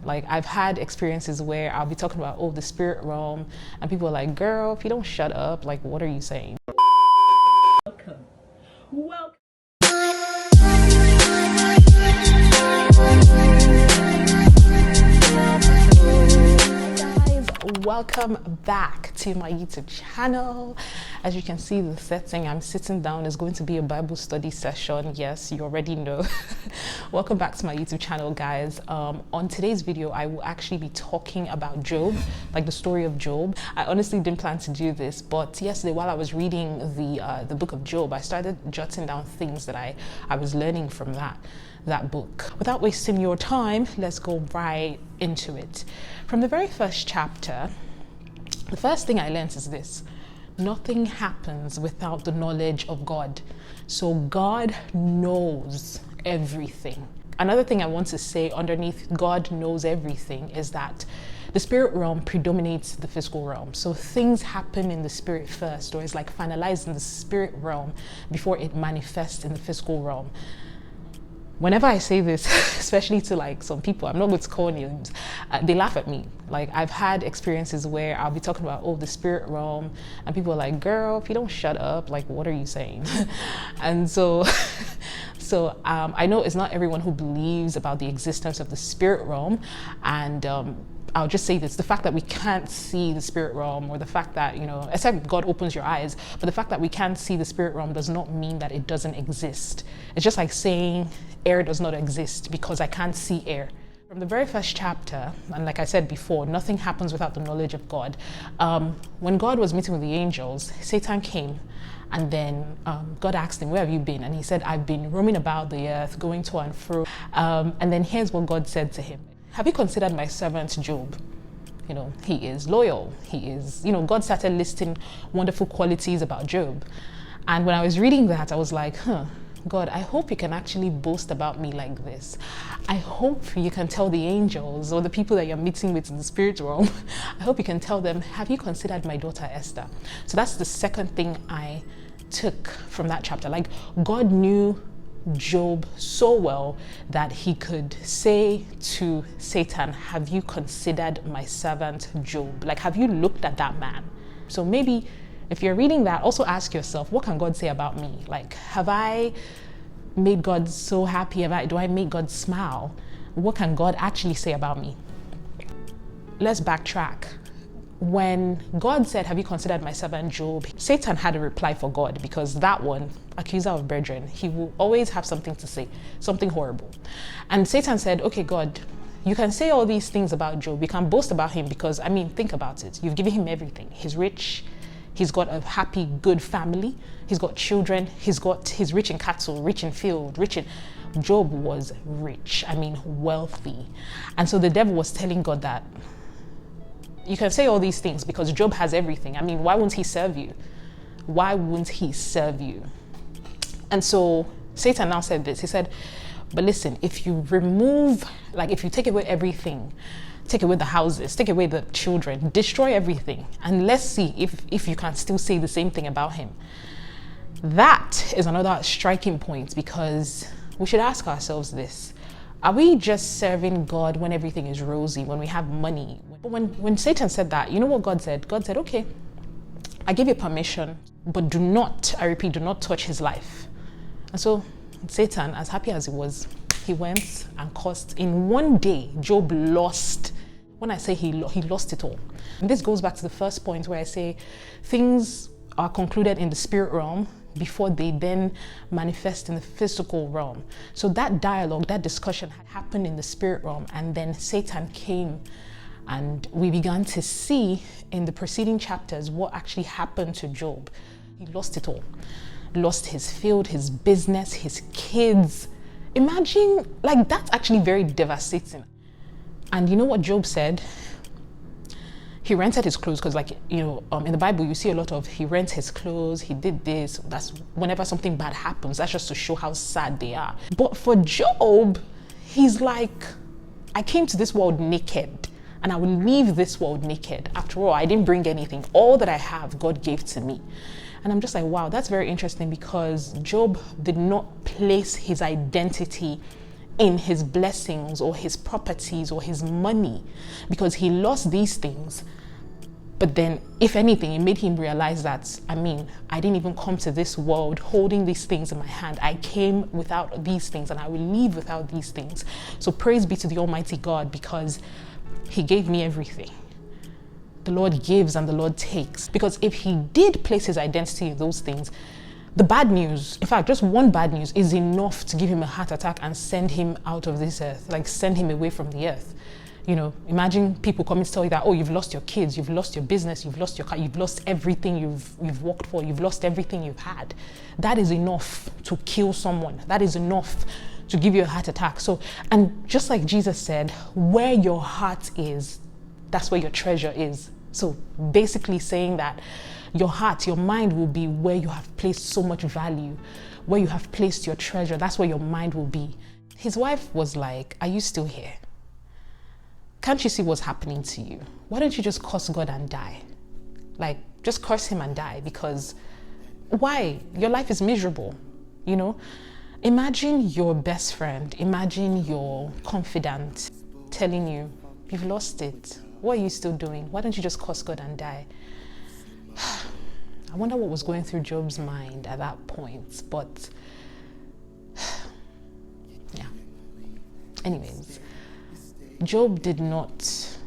Like, I've had experiences where I'll be talking about, oh, the spirit realm, and people are like, girl, if you don't shut up, like, what are you saying? Welcome. Welcome back to my YouTube channel. As you can see, the setting I'm sitting down is going to be a Bible study session. Yes, you already know. Welcome back to my YouTube channel, guys. On today's video, I will actually be talking about Job, like the story of Job. I honestly didn't plan to do this, but yesterday while I was reading the book of Job, I started jotting down things that I was learning from that book. Without wasting your time, let's go right into it. From the very first chapter, the first thing I learned is this: nothing happens without the knowledge of God. So God knows everything. Another thing I want to say underneath God knows everything is that the spirit realm predominates the physical realm. So things happen in the spirit first, or it's like finalized in the spirit realm before it manifests in the physical realm. Whenever I say this, especially to like some people, I'm not going to call names, they laugh at me. Like, I've had experiences where I'll be talking about, oh, the spirit realm, and people are like, girl, if you don't shut up, like, what are you saying? And so I know it's not everyone who believes about the existence of the spirit realm, and I'll just say this: the fact that we can't see the spirit realm, or the fact that, you know, except God opens your eyes, but the fact that we can't see the spirit realm does not mean that it doesn't exist. It's just like saying air does not exist because I can't see air. From the very first chapter, and like I said before, nothing happens without the knowledge of God. When God was meeting with the angels, Satan came, and then God asked him, where have you been? And he said, I've been roaming about the earth, going to and fro. And then here's what God said to him: have you considered my servant Job? You know, he is loyal. He is, you know, God started listing wonderful qualities about Job. And when I was reading that, I was like, God, I hope you can actually boast about me like this. I hope you can tell the angels or the people that you're meeting with in the spirit realm, I hope you can tell them, have you considered my daughter Esther? So that's the second thing I took from that chapter. Like, God knew Job so well that he could say to Satan, have you considered my servant Job? Like, have you looked at that man? So maybe if you're reading that, also ask yourself, what can God say about me? Like, have I made God so happy? Do I make God smile? What can God actually say about me? Let's backtrack. When God said, have you considered my servant Job, Satan had a reply for God, because that one, accuser of brethren, he will always have something to say, something horrible. And Satan said, okay, God, you can say all these things about Job. You can boast about him because, I mean, think about it. You've given him everything. He's rich. He's got a happy, good family. He's got children. He's rich in cattle, rich in field, Job was rich. I mean, wealthy. And so the devil was telling God that you can say all these things because Job has everything. I mean, why won't he serve you? Why won't he serve you? And so Satan now said this. He said, but listen, if you take away everything, take away the houses, take away the children, destroy everything, and let's see if you can still say the same thing about him. That is another striking point, because we should ask ourselves this: are we just serving God when everything is rosy, when we have money? But when Satan said that, you know what God said? God said, okay, I give you permission, but do not, I repeat, do not touch his life. And so Satan, as happy as he was, he went and caused, in one day, Job lost. When I say he lost it all. And this goes back to the first point where I say things are concluded in the spirit realm before they then manifest in the physical realm. So that dialogue, that discussion had happened in the spirit realm, and then Satan came, and we began to see in the preceding chapters what actually happened to Job. He lost it all. Lost his field, his business, his kids. Imagine, like, that's actually very devastating. And you know what Job said? He rented his clothes, because, like, you know, in the Bible, you see a lot of, he rents his clothes, he did this. That's whenever something bad happens, that's just to show how sad they are. But for Job, he's like, I came to this world naked, and I will leave this world naked. After all, I didn't bring anything. All that I have, God gave to me. And I'm just like, wow, that's very interesting, because Job did not place his identity in his blessings or his properties or his money, because he lost these things. But then, if anything, it made him realize that, I didn't even come to this world holding these things in my hand. I came without these things and I will leave without these things. So praise be to the Almighty God, because he gave me everything. The Lord gives and the Lord takes. Because if he did place his identity in those things, the bad news, in fact, just one bad news is enough to give him a heart attack and send him out of this earth, like send him away from the earth. Imagine people coming to tell you that, oh, you've lost your kids, you've lost your business, you've lost your car, you've lost everything you've worked for, you've lost everything you've had. That is enough to kill someone. That is enough to give you a heart attack. So, and just like Jesus said, where your heart is, that's where your treasure is. So basically saying that your heart, your mind will be where you have placed so much value, where you have placed your treasure. That's where your mind will be. His wife was like, are you still here? Can't you see what's happening to you? Why don't you just curse God and die? Like, just curse him and die, because why? Your life is miserable, Imagine your best friend, imagine your confidant telling you, you've lost it. What are you still doing? Why don't you just curse God and die? I wonder what was going through Job's mind at that point, but yeah. Anyways, Job did not,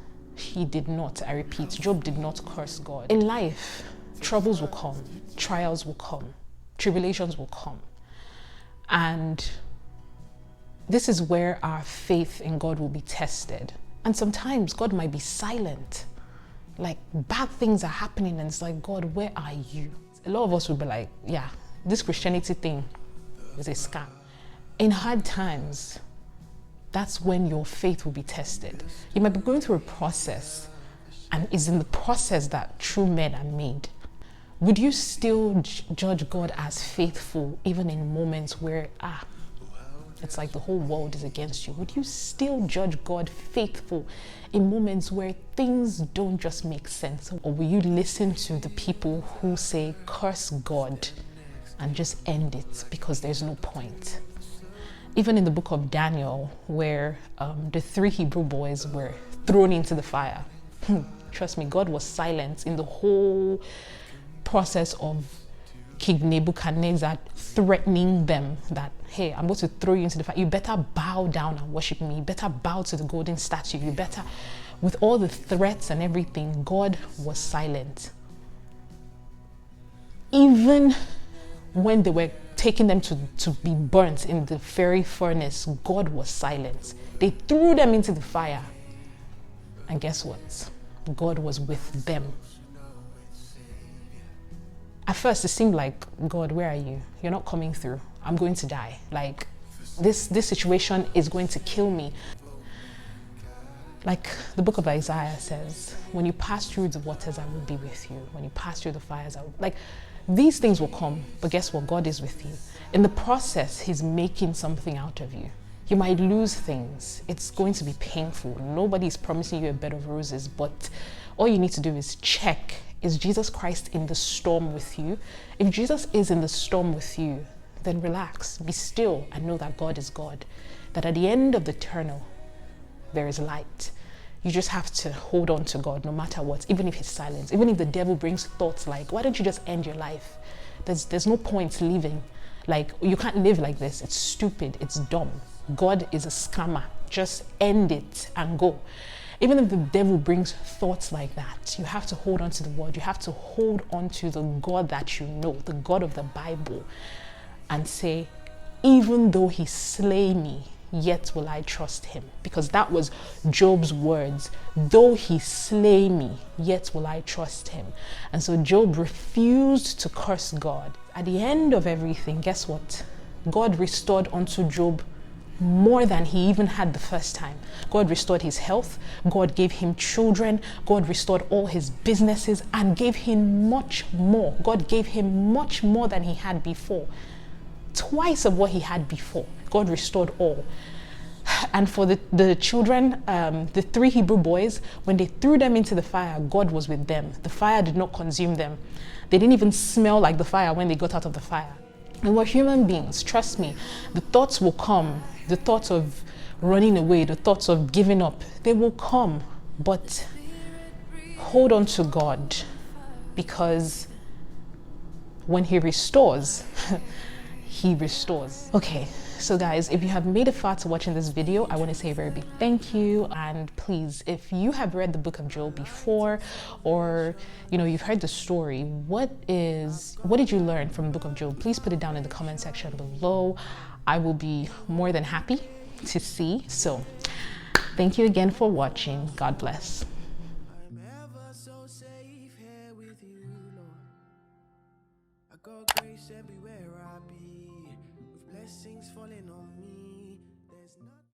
I repeat, Job did not curse God. In life, troubles will come, trials will come, tribulations will come. And this is where our faith in God will be tested. And sometimes God might be silent. Like, bad things are happening and it's like, God, where are you? A lot of us will be like, yeah, this Christianity thing is a scam. In hard times, that's when your faith will be tested. You might be going through a process, and it's in the process that true men are made. Would you still judge God as faithful even in moments where, it's like the whole world is against you? Would you still judge God faithful in moments where things don't just make sense? Or will you listen to the people who say, curse God and just end it because there's no point? Even in the book of Daniel, where the 3 Hebrew boys were thrown into the fire, trust me, God was silent in the whole process of King Nebuchadnezzar threatening them that, hey, I'm going to throw you into the fire. You better bow down and worship me. You better bow to the golden statue. You better, with all the threats and everything, God was silent. Even when they were taking them to be burnt in the fiery furnace, God was silent. They threw them into the fire. And guess what? God was with them. At first, it seemed like, God, where are you? You're not coming through. I'm going to die. Like, this situation is going to kill me. Like the book of Isaiah says, when you pass through the waters, I will be with you. When you pass through the fires, these things will come, but guess what? God is with you. In the process, he's making something out of you. You might lose things. It's going to be painful. Nobody's promising you a bed of roses, but all you need to do is check. Is Jesus Christ in the storm with you? If Jesus is in the storm with you, then relax, be still, and know that God is God. That at the end of the tunnel, there is light. You just have to hold on to God no matter what, even if he's silent, even if the devil brings thoughts like, why don't you just end your life? There's no point living. Like, you can't live like this. It's stupid. It's dumb. God is a scammer. Just end it and go. Even if the devil brings thoughts like that, you have to hold on to the word. You have to hold on to the God that you know, the God of the Bible, and say, even though he slay me, yet will I trust him. Because that was Job's words. Though he slay me, yet will I trust him. And so Job refused to curse God. At the end of everything, guess what? God restored unto Job more than he even had the first time. God restored his health. God gave him children. God restored all his businesses and gave him much more. God gave him much more than he had before. Twice of what he had before. God restored all. And for the children, the 3 Hebrew boys, when they threw them into the fire, God was with them. The fire did not consume them. They didn't even smell like the fire when they got out of the fire. And we're human beings, trust me. The thoughts will come the thoughts of running away, the thoughts of giving up, they will come. But hold on to God, because when He restores, He restores. Okay, so guys, if you have made it far to watching this video, I want to say a very big thank you. And please, if you have read the book of Job before, or you've heard the story, what did you learn from the book of Job? Please put it down in the comment section below. I will be more than happy to see. So thank you again for watching. God bless. I'm ever so safe here with you, Lord. I got grace everywhere I be, with blessings falling on me.